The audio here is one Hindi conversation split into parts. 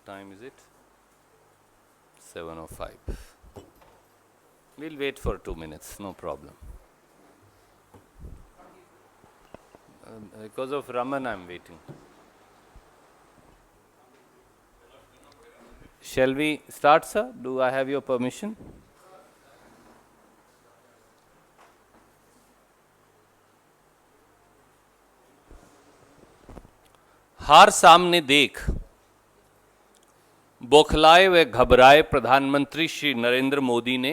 time is it? 7:05. We'll wait for 2 minutes, no problem. Because of Raman, I'm waiting. Shall we start, sir? Do I have your permission? हार सामने देख बौखलाए व घबराए प्रधानमंत्री श्री नरेंद्र मोदी ने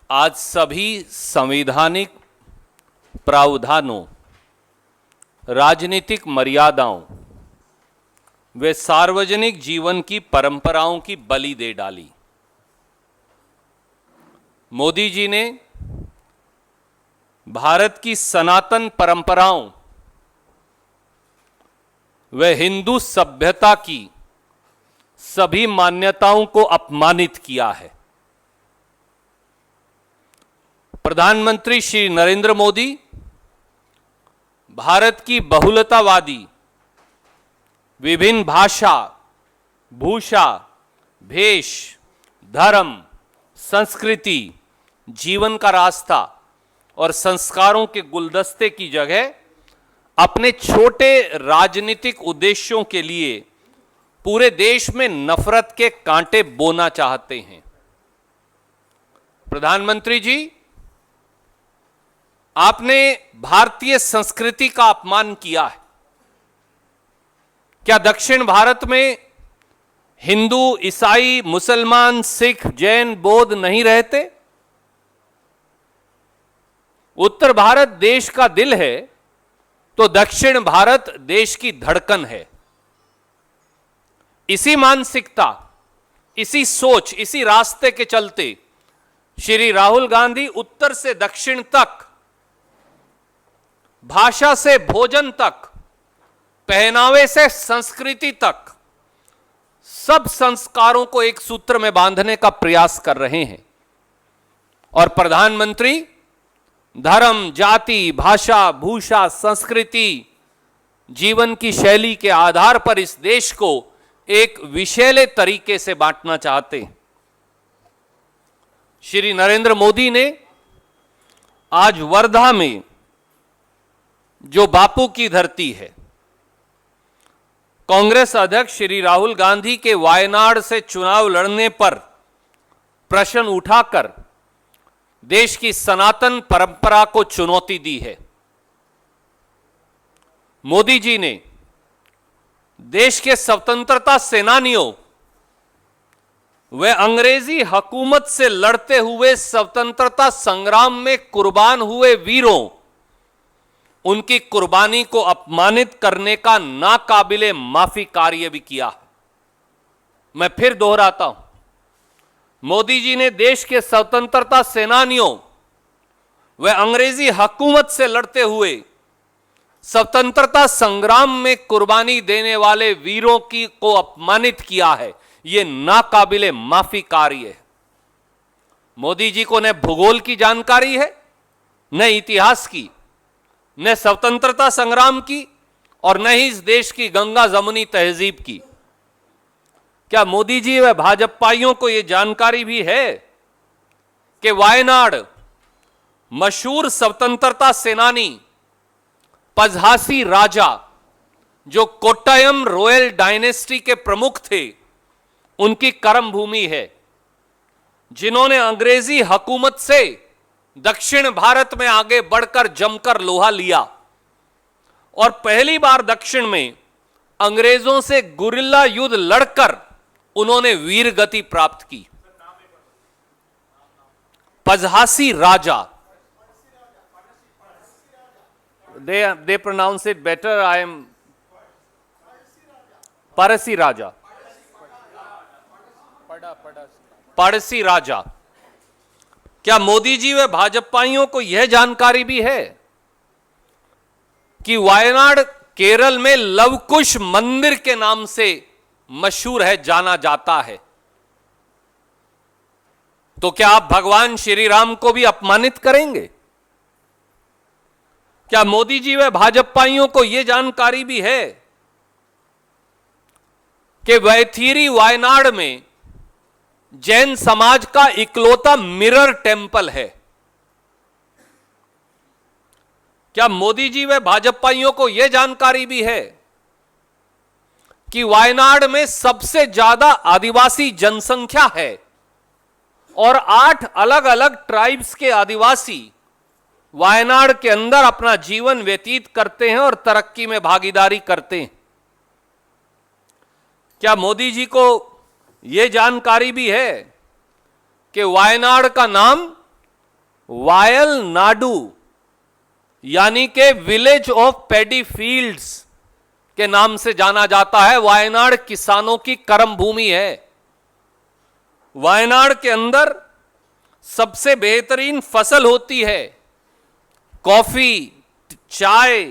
आज सभी संवैधानिक प्रावधानों, राजनीतिक मर्यादाओं वे सार्वजनिक जीवन की परंपराओं की बलि दे डाली। मोदी जी ने भारत की सनातन परंपराओं व हिंदू सभ्यता की सभी मान्यताओं को अपमानित किया है। प्रधानमंत्री श्री नरेंद्र मोदी भारत की बहुलतावादी, विभिन्न भाषा, भूषा, भेष, धर्म, संस्कृति, जीवन का रास्ता और संस्कारों के गुलदस्ते की जगह अपने छोटे राजनीतिक उद्देश्यों के लिए पूरे देश में नफरत के कांटे बोना चाहते हैं। प्रधानमंत्री जी, आपने भारतीय संस्कृति का अपमान किया है। क्या दक्षिण भारत में हिंदू, ईसाई, मुसलमान, सिख, जैन, बौद्ध नहीं रहते? उत्तर भारत देश का दिल है तो दक्षिण भारत देश की धड़कन है। इसी मानसिकता, इसी सोच, इसी रास्ते के चलते श्री राहुल गांधी उत्तर से दक्षिण तक, भाषा से भोजन तक, पहनावे से संस्कृति तक सब संस्कारों को एक सूत्र में बांधने का प्रयास कर रहे हैं। और प्रधानमंत्री धर्म, जाति, भाषा, भूषा, संस्कृति, जीवन की शैली के आधार पर इस देश को एक विषैले तरीके से बांटना चाहते हैं। श्री नरेंद्र मोदी ने आज वर्धा में, जो बापू की धरती है, कांग्रेस अध्यक्ष श्री राहुल गांधी के वायनाड से चुनाव लड़ने पर प्रश्न उठाकर देश की सनातन परंपरा को चुनौती दी है। मोदी जी ने देश के स्वतंत्रता सेनानियों व अंग्रेजी हुकूमत से लड़ते हुए स्वतंत्रता संग्राम में कुर्बान हुए वीरों, उनकी कुर्बानी को अपमानित करने का नाकाबिले माफी कार्य भी किया है। मैं फिर दोहराता हूं, मोदी जी ने देश के स्वतंत्रता सेनानियों व अंग्रेजी हुकूमत से लड़ते हुए स्वतंत्रता संग्राम में कुर्बानी देने वाले वीरों की को अपमानित किया है। यह नाकाबिले माफी कार्य है। मोदी जी को न भूगोल की जानकारी है, न इतिहास की, न स्वतंत्रता संग्राम की, और न ही इस देश की गंगा जमुनी तहजीब की। क्या मोदी जी व भाजपाइयों को यह जानकारी भी है कि वायनाड मशहूर स्वतंत्रता सेनानी पझासी राजा, जो कोट्टायम रॉयल डायनेस्टी के प्रमुख थे, उनकी कर्म भूमि है, जिन्होंने अंग्रेजी हुकूमत से दक्षिण भारत में आगे बढ़कर जमकर लोहा लिया और पहली बार दक्षिण में अंग्रेजों से गुरिल्ला युद्ध लड़कर उन्होंने वीर गति प्राप्त की। पझासी राजा, they pronounce it better. I am Parsi राजा, पारसी राजा। क्या मोदी जी व भाजपाइयों को यह जानकारी भी है कि वायनाड केरल में लवकुश मंदिर के नाम से मशहूर है, जाना जाता है? तो क्या आप भगवान श्री राम को भी अपमानित करेंगे? क्या मोदी जी व भाजपाइयों को यह जानकारी भी है कि वैथिरी वायनाड में जैन समाज का इकलौता मिरर टेंपल है। क्या मोदी जी व भाजपाइयों को यह जानकारी भी है कि वायनाड में सबसे ज्यादा आदिवासी जनसंख्या है और 8 अलग अलग ट्राइब्स के आदिवासी वायनाड के अंदर अपना जीवन व्यतीत करते हैं और तरक्की में भागीदारी करते हैं? क्या मोदी जी को यह जानकारी भी है कि वायनाड का नाम वायल नाडू यानी कि विलेज ऑफ पैडी फील्ड्स के नाम से जाना जाता है? वायनाड किसानों की कर्म भूमि है। वायनाड के अंदर सबसे बेहतरीन फसल होती है कॉफी, चाय,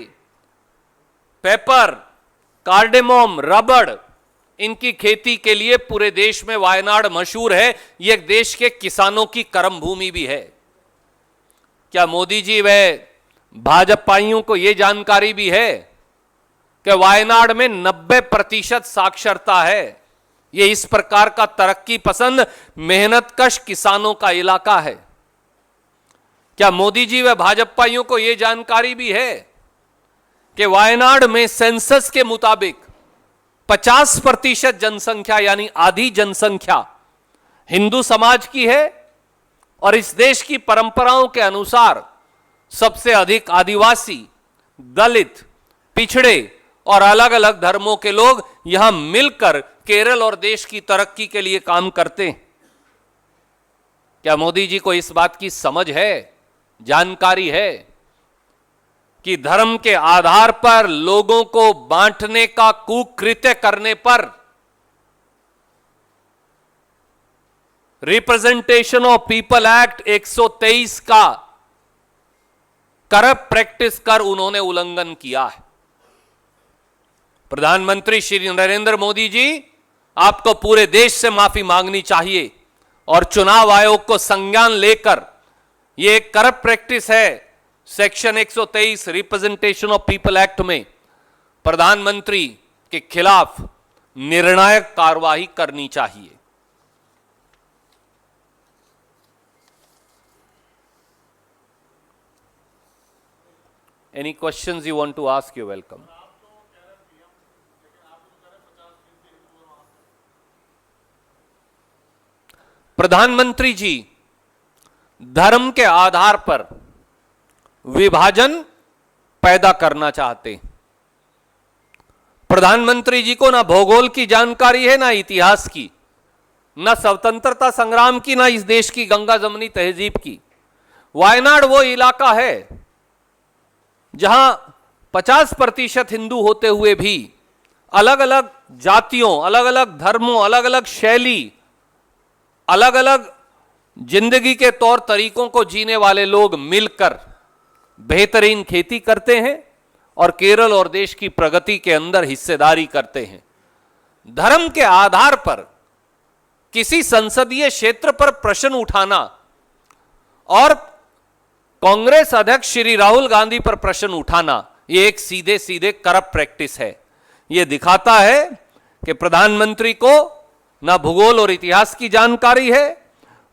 पेपर, कार्डेमोम, रबड़। इनकी खेती के लिए पूरे देश में वायनाड मशहूर है। यह देश के किसानों की कर्म भूमि भी है। क्या मोदी जी व भाजपाइयों को यह जानकारी भी है कि वायनाड में 90% साक्षरता है? यह इस प्रकार का तरक्की पसंद मेहनतकश किसानों का इलाका है। क्या मोदी जी व भाजपाइयों को यह जानकारी भी है कि वायनाड में सेंसस के मुताबिक 50% जनसंख्या यानी आधी जनसंख्या हिंदू समाज की है और इस देश की परंपराओं के अनुसार सबसे अधिक आदिवासी, दलित, पिछड़े और अलग अलग धर्मों के लोग यहां मिलकर केरल और देश की तरक्की के लिए काम करते हैं? क्या मोदी जी को इस बात की समझ है, जानकारी है कि धर्म के आधार पर लोगों को बांटने का कुकृत्य करने पर रिप्रेजेंटेशन ऑफ पीपल एक्ट 123 का करप्ट प्रैक्टिस कर उन्होंने उल्लंघन किया है? प्रधानमंत्री श्री नरेंद्र मोदी जी, आपको पूरे देश से माफी मांगनी चाहिए और चुनाव आयोग को संज्ञान लेकर यह एक करप्ट प्रैक्टिस है section 123 representation of people act में प्रधानमंत्री के खिलाफ निर्णायक कार्रवाई करनी चाहिए। Any questions you want to ask, you welcome. प्रधानमंत्री जी धर्म के आधार पर विभाजन पैदा करना चाहते। प्रधानमंत्री जी को ना भूगोल की जानकारी है, ना इतिहास की, ना स्वतंत्रता संग्राम की, ना इस देश की गंगा जमनी तहजीब की। वायनाड वो इलाका है जहां 50% हिंदू होते हुए भी अलग अलग जातियों, अलग अलग धर्मों, अलग अलग शैली, अलग अलग जिंदगी के तौर तरीकों को जीने वाले लोग मिलकर बेहतरीन खेती करते हैं और केरल और देश की प्रगति के अंदर हिस्सेदारी करते हैं। धर्म के आधार पर किसी संसदीय क्षेत्र पर प्रश्न उठाना और कांग्रेस अध्यक्ष श्री राहुल गांधी पर प्रश्न उठाना, यह एक सीधे सीधे करप्ट प्रैक्टिस है। यह दिखाता है कि प्रधानमंत्री को ना भूगोल और इतिहास की जानकारी है,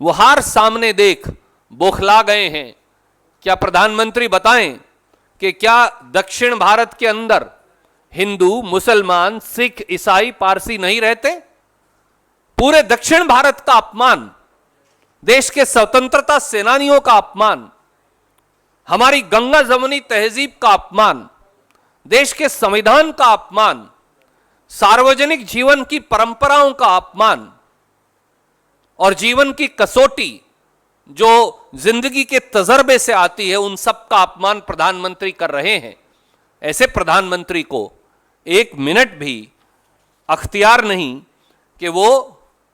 वो हार सामने देख बौखला गए हैं। क्या प्रधानमंत्री बताएं कि क्या दक्षिण भारत के अंदर हिंदू, मुसलमान, सिख, ईसाई, पारसी नहीं रहते? पूरे दक्षिण भारत का अपमान, देश के स्वतंत्रता सेनानियों का अपमान, हमारी गंगा जमुनी तहजीब का अपमान, देश के संविधान का अपमान, सार्वजनिक जीवन की परंपराओं का अपमान और जीवन की कसौटी जो जिंदगी के तजर्बे से आती है, उन सब का अपमान प्रधानमंत्री कर रहे हैं। ऐसे प्रधानमंत्री को 1 मिनट भी अख्तियार नहीं कि वो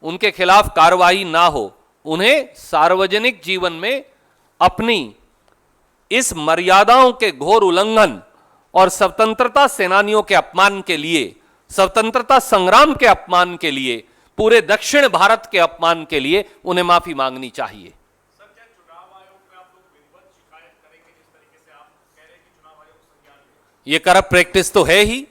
उनके खिलाफ कार्रवाई ना हो। उन्हें सार्वजनिक जीवन में अपनी इस मर्यादाओं के घोर उल्लंघन और स्वतंत्रता सेनानियों के अपमान के लिए, स्वतंत्रता संग्राम के अपमान के लिए, पूरे दक्षिण भारत के अपमान के लिए उन्हें माफी मांगनी चाहिए। सर, क्या चुनाव आयोग में आप लोग विधिवत शिकायत करेंगे जिस तरीके से आप कह रहे हैं कि चुनाव आयोग संज्ञान ले? यह करप्ट प्रैक्टिस तो है ही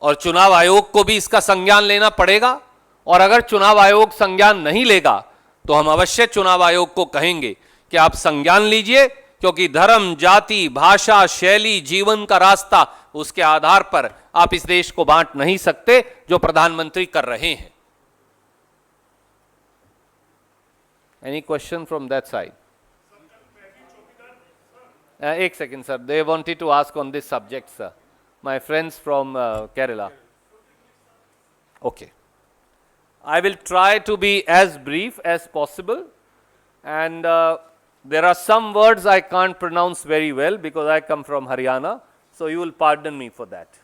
और चुनाव आयोग को भी इसका संज्ञान लेना पड़ेगा। और अगर चुनाव आयोग संज्ञान नहीं लेगा तो हम अवश्य चुनाव आयोग को कहेंगे कि आप संज्ञान लीजिए, क्योंकि धर्म, जाति, भाषा, शैली, जीवन का रास्ता, उसके आधार पर आप इस देश को बांट नहीं सकते जो प्रधानमंत्री कर रहे हैं। Any question from that side? एक second sir, they wanted to ask on this subject sir, my friends from Kerala. Okay, I will try to be as brief as possible, and there are some words I can't pronounce very well because I come from Haryana, so you will pardon me for that.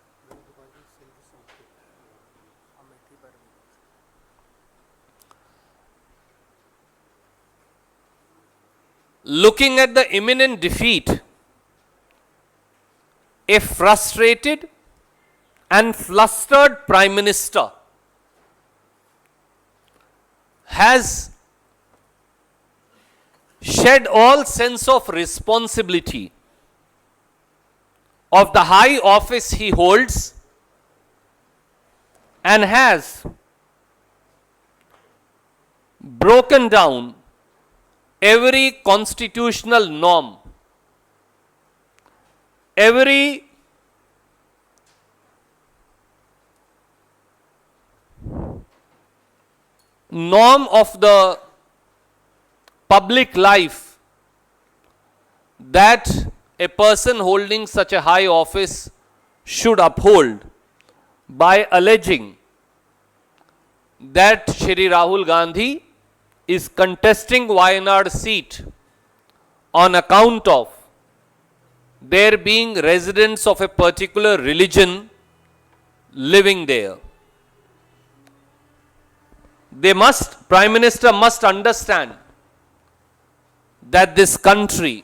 Looking at the imminent defeat, a frustrated and flustered Prime Minister has shed all sense of responsibility of the high office he holds and has broken down every constitutional norm, every norm of the public life that a person holding such a high office should uphold, by alleging that Shri Rahul Gandhi is contesting Wayanad seat on account of there being residents of a particular religion living there. Prime Minister must understand that this country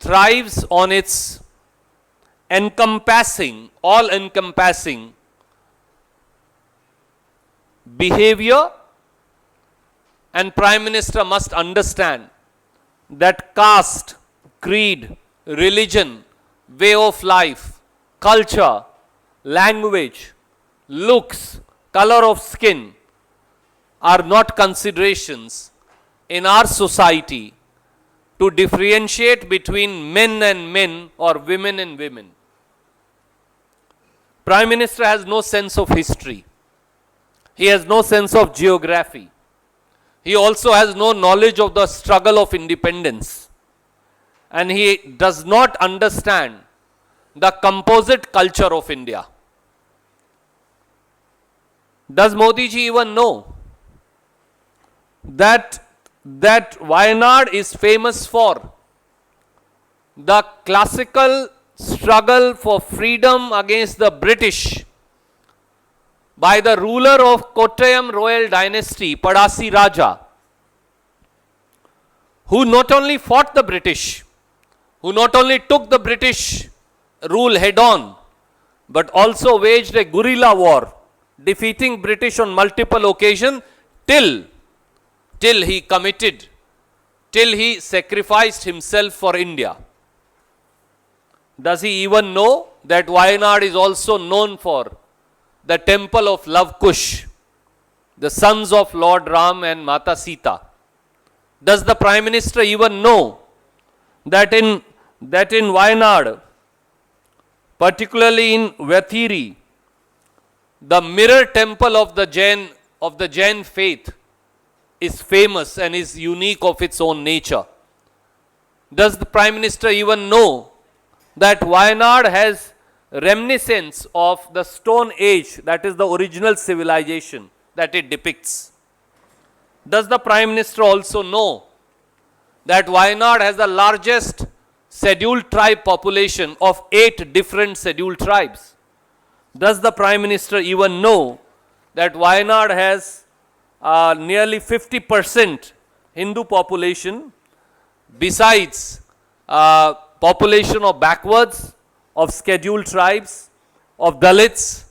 thrives on its all-encompassing behavior, and Prime Minister must understand that caste, creed, religion, way of life, culture, language, looks, color of skin are not considerations in our society to differentiate between men and men or women and women. Prime Minister has no sense of history. He has no sense of geography. He also has no knowledge of the struggle of independence. And he does not understand the composite culture of India. Does Modi ji even know that Wayanad is famous for the classical struggle for freedom against the British by the ruler of Kottayam royal dynasty, Padasi Raja, who not only fought the British, who not only took the British rule head on, but also waged a guerrilla war, defeating British on multiple occasions till he sacrificed himself for India. Does he even know that Wayanad is also known for the temple of Love Kush, the sons of Lord Ram and Mata Sita? Does the Prime Minister even know that in Wayanad, particularly in Vathiri, the mirror temple of the Jain faith is famous and is unique of its own nature? Does the Prime Minister even know that Wayanad has reminiscence of the Stone Age, that is the original civilization that it depicts? Does the Prime Minister also know that Wayanad has the largest scheduled tribe population of 8 different scheduled tribes? Does the Prime Minister even know that Wayanad has nearly 50% Hindu population, besides population of backwards, of scheduled tribes, of Dalits,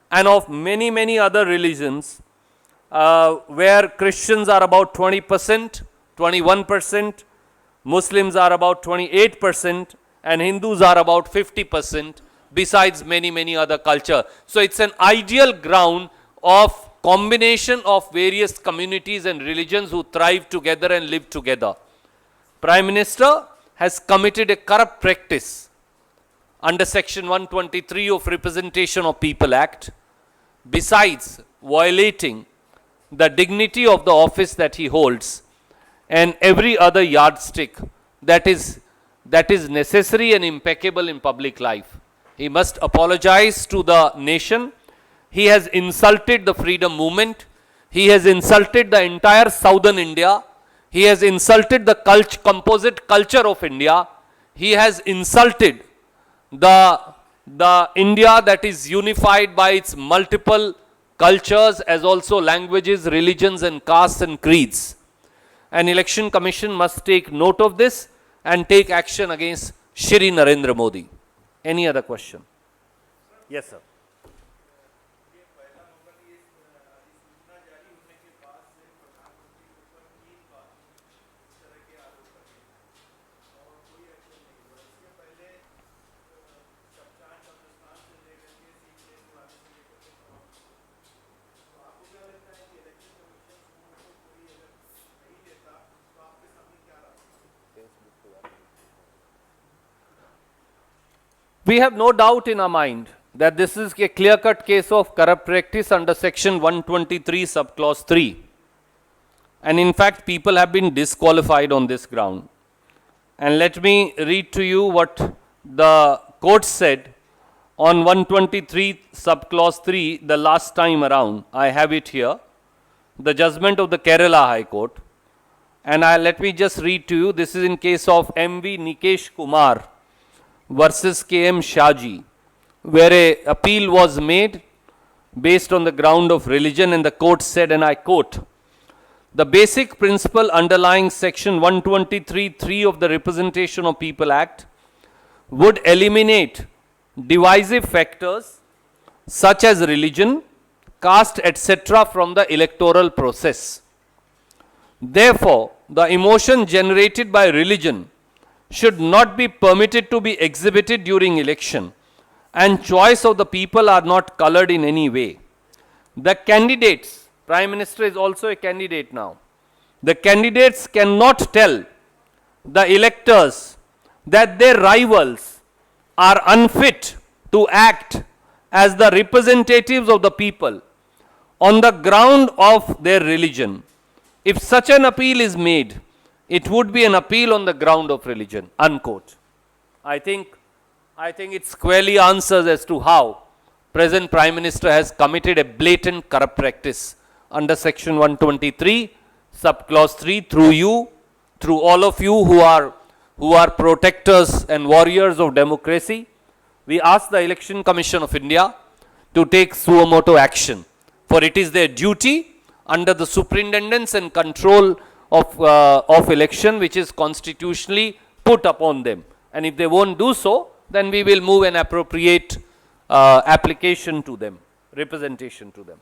and of many, many other religions, where Christians are about 20%, 21%, Muslims are about 28%, and Hindus are about 50%, besides many other culture. So it's an ideal ground of combination of various communities and religions who thrive together and live together. Prime Minister has committed a corrupt practice under Section 123 of Representation of People Act, besides violating the dignity of the office that he holds and every other yardstick that is necessary and impeccable in public life. He must apologize to the nation. He has insulted the freedom movement. He has insulted the entire southern India. He has insulted the composite culture of India. He has insulted the India that is unified by its multiple cultures as also languages, religions and castes and creeds. An election commission must take note of this and take action against Shri Narendra Modi. Any other question? Yes, sir. We have no doubt in our mind that this is a clear-cut case of corrupt practice under Section 123, subclause 3. And in fact, people have been disqualified on this ground. And let me read to you what the court said on 123, subclause 3, the last time around. I have it here. The judgment of the Kerala High Court. And let me just read to you. This is in case of M.V. Nikesh Kumar versus K.M. Shaji, where a appeal was made based on the ground of religion, and the court said, and I quote, "The basic principle underlying Section 123(3) of the Representation of People Act would eliminate divisive factors such as religion, caste, etc. from the electoral process. Therefore, the emotion generated by religion should not be permitted to be exhibited during election, and choice of the people are not colored in any way. The candidates," Prime Minister is also a candidate now, "the candidates cannot tell the electors that their rivals are unfit to act as the representatives of the people on the ground of their religion. If such an appeal is made, it would be an appeal on the ground of religion," unquote. I think it squarely answers as to how present Prime Minister has committed a blatant corrupt practice under Section 123, subclause 3, through you, through all of you who are protectors and warriors of democracy. We ask the Election Commission of India to take suo motu action, for it is their duty under the superintendence and control of election, which is constitutionally put upon them. And if they won't do so, then we will move an appropriate application to them, representation to them.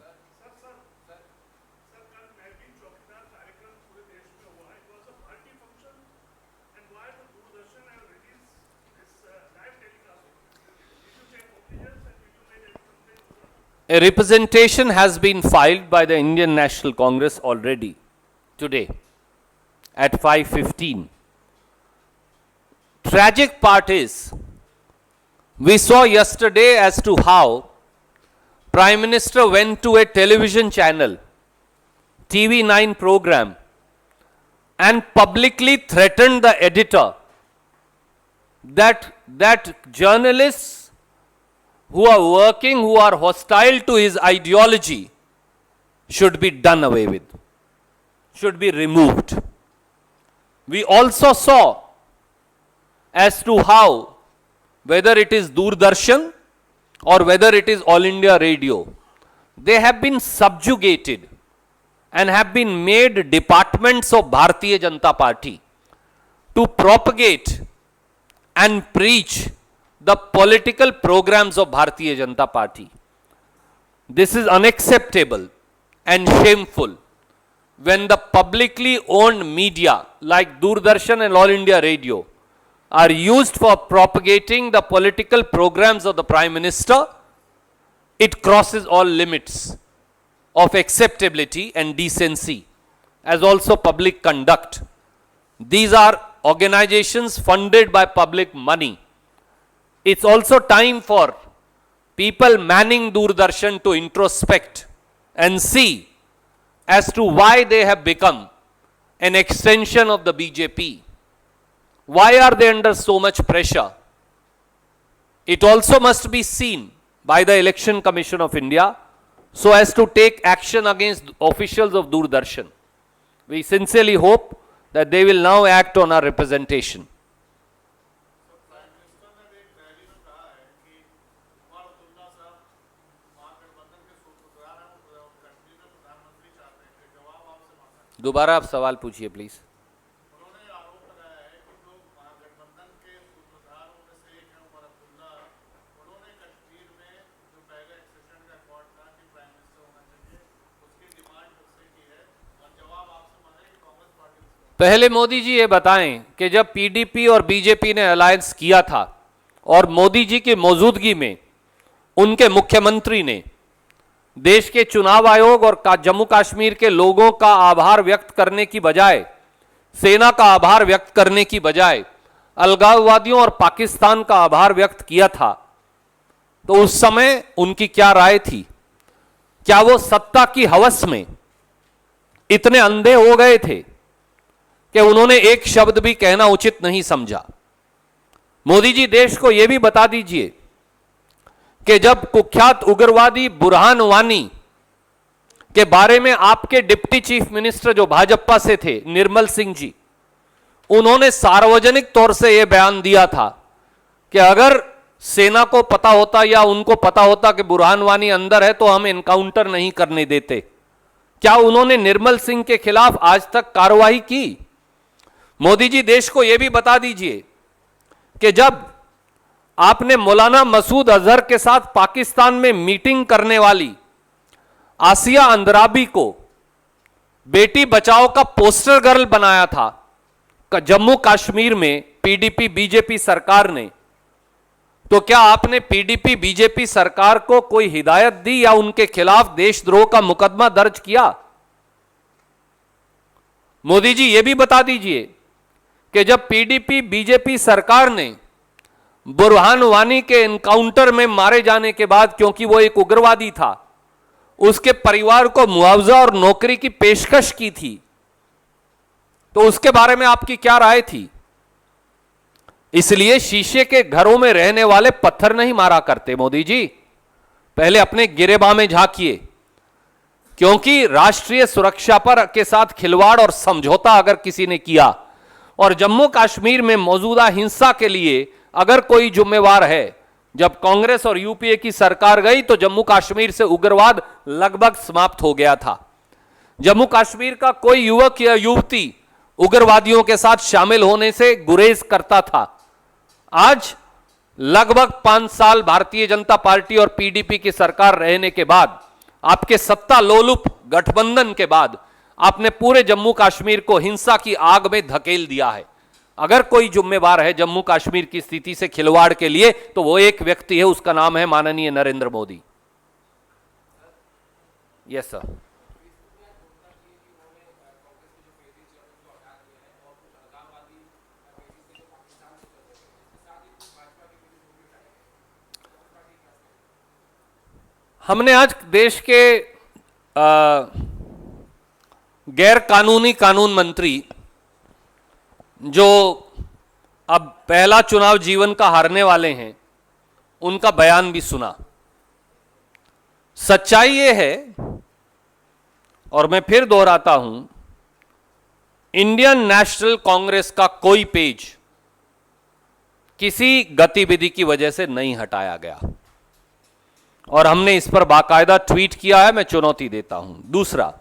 A representation has been filed by the Indian National Congress already today at 5:15. Tragic part is, we saw yesterday as to how Prime Minister went to a television channel, TV9 program, and publicly threatened the editor that journalists who are working, who are hostile to his ideology, should be done away with, should be removed. We also saw as to how, whether it is Doordarshan or whether it is All India Radio, they have been subjugated and have been made departments of Bharatiya Janata Party to propagate and preach the political programs of Bharatiya Janata Party. This is unacceptable and shameful when the publicly owned media like Doordarshan and All India Radio are used for propagating the political programs of the Prime Minister, it crosses all limits of acceptability and decency, as also public conduct. These are organizations funded by public money. It's also time for people manning Doordarshan to introspect and see as to why they have become an extension of the BJP. Why are they under so much pressure? It also must be seen by the Election Commission of India so as to take action against officials of Doordarshan. We sincerely hope that they will now act on our representation. Prime minister ने एक रैली में कहा है कि उमर अब्दुल्ला साहब महागठबंधन के सूत्रधार हैं और कश्मीर में प्रधानमंत्री चाहते हैं कि जवाब आपसे मांगा है। दोबारा आप सवाल पूछिए प्लीज। उन्होंने आरोप लगाया है कि जो महागठबंधन के सूत्रधारों में से एक है उमर अब्दुल्ला, उन्होंने कश्मीर में जो पहले एक्सेशन का रिकॉर्ड था कि प्राइम मिनिस्टर होना चाहिए, उसकी डिमांड उससे की है और जवाब आपसे मांगा है कि कांग्रेस पार्टी उसको। पहले मोदी जी ये बताएं कि जब पीडीपी और बीजेपी ने अलायंस किया था और मोदी जी की मौजूदगी में उनके मुख्यमंत्री ने देश के चुनाव आयोग और जम्मू कश्मीर के लोगों का आभार व्यक्त करने की बजाय, सेना का आभार व्यक्त करने की बजाय अलगाववादियों और पाकिस्तान का आभार व्यक्त किया था, तो उस समय उनकी क्या राय थी? क्या वो सत्ता की हवस में इतने अंधे हो गए थे कि उन्होंने एक शब्द भी कहना उचित नहीं समझा? मोदी जी देश को यह भी बता दीजिए कि जब कुख्यात उग्रवादी बुरहान वानी के बारे में आपके डिप्टी चीफ मिनिस्टर जो भाजपा से थे निर्मल सिंह जी, उन्होंने सार्वजनिक तौर से यह बयान दिया था कि अगर सेना को पता होता या उनको पता होता कि बुरहान वानी अंदर है तो हम एनकाउंटर नहीं करने देते। क्या उन्होंने निर्मल सिंह के खिलाफ आज तक कार्रवाई की? मोदी जी देश को यह भी बता दीजिए कि जब आपने मौलाना मसूद अजहर के साथ पाकिस्तान में मीटिंग करने वाली आसिया अंद्राबी को बेटी बचाओ का पोस्टर गर्ल बनाया था जम्मू कश्मीर में पीडीपी बीजेपी सरकार ने, तो क्या आपने पीडीपी बीजेपी सरकार को कोई हिदायत दी या उनके खिलाफ देशद्रोह का मुकदमा दर्ज किया? मोदी जी यह भी बता दीजिए कि जब पीडीपी बीजेपी सरकार ने बुरहान वानी के एनकाउंटर में मारे जाने के बाद, क्योंकि वो एक उग्रवादी था, उसके परिवार को मुआवजा और नौकरी की पेशकश की थी, तो उसके बारे में आपकी क्या राय थी? इसलिए शीशे के घरों में रहने वाले पत्थर नहीं मारा करते मोदी जी, पहले अपने गिरेबां में झांकिए, क्योंकि राष्ट्रीय सुरक्षा पर के साथ खिलवाड़ और समझौता अगर किसी ने किया और जम्मू कश्मीर में मौजूदा हिंसा के लिए अगर कोई जिम्मेवार है, जब कांग्रेस और यूपीए की सरकार गई तो जम्मू कश्मीर से उग्रवाद लगभग समाप्त हो गया था। जम्मू कश्मीर का कोई युवक या युवती उग्रवादियों के साथ शामिल होने से गुरेज करता था। आज लगभग 5 साल भारतीय जनता पार्टी और पीडीपी की सरकार रहने के बाद, आपके सत्ता लोलुप गठबंधन के बाद, आपने पूरे जम्मू कश्मीर को हिंसा की आग में धकेल दिया है। अगर कोई जिम्मेवार है जम्मू कश्मीर की स्थिति से खिलवाड़ के लिए तो वो एक व्यक्ति है, उसका नाम है माननीय नरेंद्र मोदी। Yes sir. हमने आज देश के गैर कानूनी कानून मंत्री जो अब पहला चुनाव जीवन का हारने वाले हैं, उनका बयान भी सुना। सच्चाई ये है, और मैं फिर दोहराता हूं, इंडियन नेशनल कांग्रेस का कोई पेज किसी गतिविधि की वजह से नहीं हटाया गया और हमने इस पर बाकायदा ट्वीट किया है, मैं चुनौती देता हूं। दूसरा,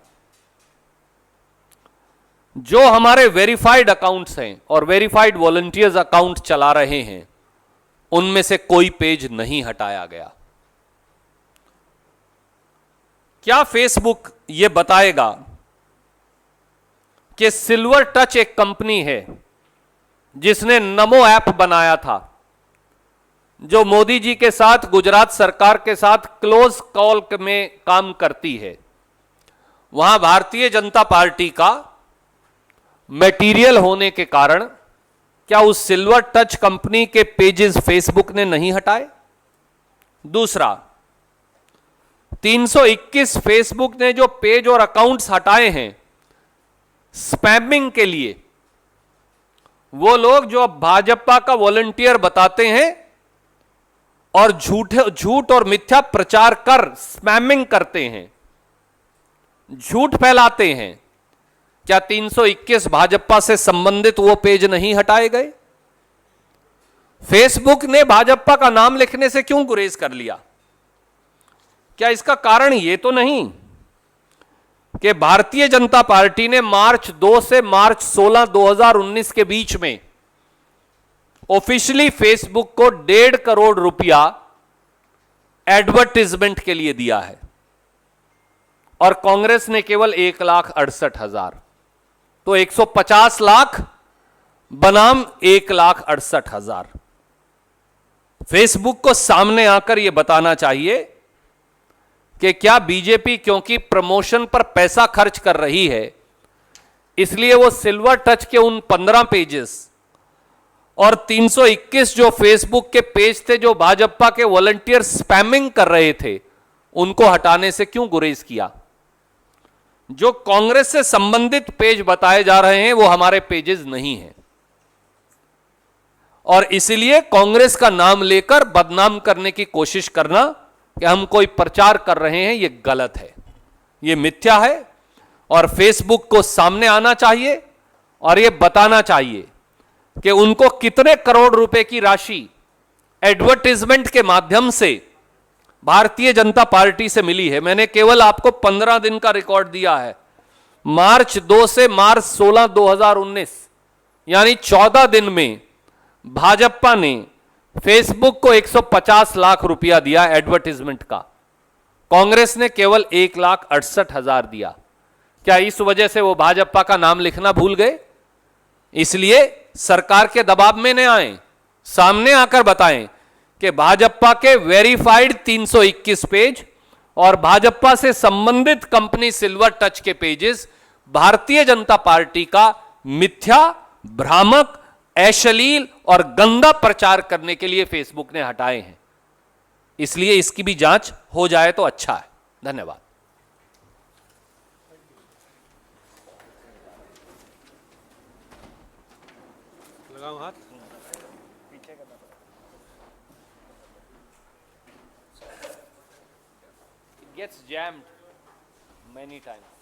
जो हमारे वेरीफाइड अकाउंट्स हैं और वेरीफाइड वॉलंटियर्स अकाउंट चला रहे हैं, उनमें से कोई पेज नहीं हटाया गया। क्या फेसबुक यह बताएगा कि सिल्वर टच एक कंपनी है जिसने नमो ऐप बनाया था, जो मोदी जी के साथ, गुजरात सरकार के साथ क्लोज कॉल में काम करती है, वहां भारतीय जनता पार्टी का मटेरियल होने के कारण क्या उस सिल्वर टच कंपनी के पेजेस फेसबुक ने नहीं हटाए? दूसरा, 321 फेसबुक ने जो पेज और अकाउंट्स हटाए हैं स्पैमिंग के लिए, वो लोग जो भाजपा का वॉलंटियर बताते हैं और झूठ और मिथ्या प्रचार कर स्पैमिंग करते हैं, झूठ फैलाते हैं, क्या 321 भाजपा से संबंधित वो पेज नहीं हटाए गए? फेसबुक ने भाजपा का नाम लिखने से क्यों गुरेज कर लिया? क्या इसका कारण ये तो नहीं कि भारतीय जनता पार्टी ने मार्च 2 से मार्च 16, 2019 के बीच में ऑफिशियली फेसबुक को 1.5 करोड़ रुपया एडवर्टाइजमेंट के लिए दिया है और कांग्रेस ने केवल 1,68,000, तो 150 लाख बनाम 1,68,000। फेसबुक को सामने आकर यह बताना चाहिए कि क्या बीजेपी क्योंकि प्रमोशन पर पैसा खर्च कर रही है इसलिए वो सिल्वर टच के उन 15 पेजेस और 321 जो फेसबुक के पेज थे जो भाजपा के वॉलंटियर स्पैमिंग कर रहे थे, उनको हटाने से क्यों गुरेज किया? जो कांग्रेस से संबंधित पेज बताए जा रहे हैं वो हमारे पेजेस नहीं हैं और इसलिए कांग्रेस का नाम लेकर बदनाम करने की कोशिश करना कि हम कोई प्रचार कर रहे हैं, ये गलत है, ये मिथ्या है और फेसबुक को सामने आना चाहिए और ये बताना चाहिए कि उनको कितने करोड़ रुपए की राशि एडवर्टाइजमेंट के माध्यम से भारतीय जनता पार्टी से मिली है। मैंने केवल आपको 15 दिन का रिकॉर्ड दिया है, मार्च 2 से मार्च 16, 2019, यानी 14 दिन में भाजपा ने फेसबुक को 150 लाख रुपया दिया एडवर्टाइजमेंट का, कांग्रेस ने केवल 1,68,000 दिया। क्या इस वजह से वो भाजपा का नाम लिखना भूल गए? इसलिए सरकार के दबाव में न आए, सामने आकर बताएं कि भाजपा के वेरीफाइड 321 पेज और भाजपा से संबंधित कंपनी सिल्वर टच के पेजेस भारतीय जनता पार्टी का मिथ्या, भ्रामक, अश्लील और गंदा प्रचार करने के लिए फेसबुक ने हटाए हैं। इसलिए इसकी भी जांच हो जाए तो अच्छा है। धन्यवाद। लगाओ हाथ। It gets jammed many times.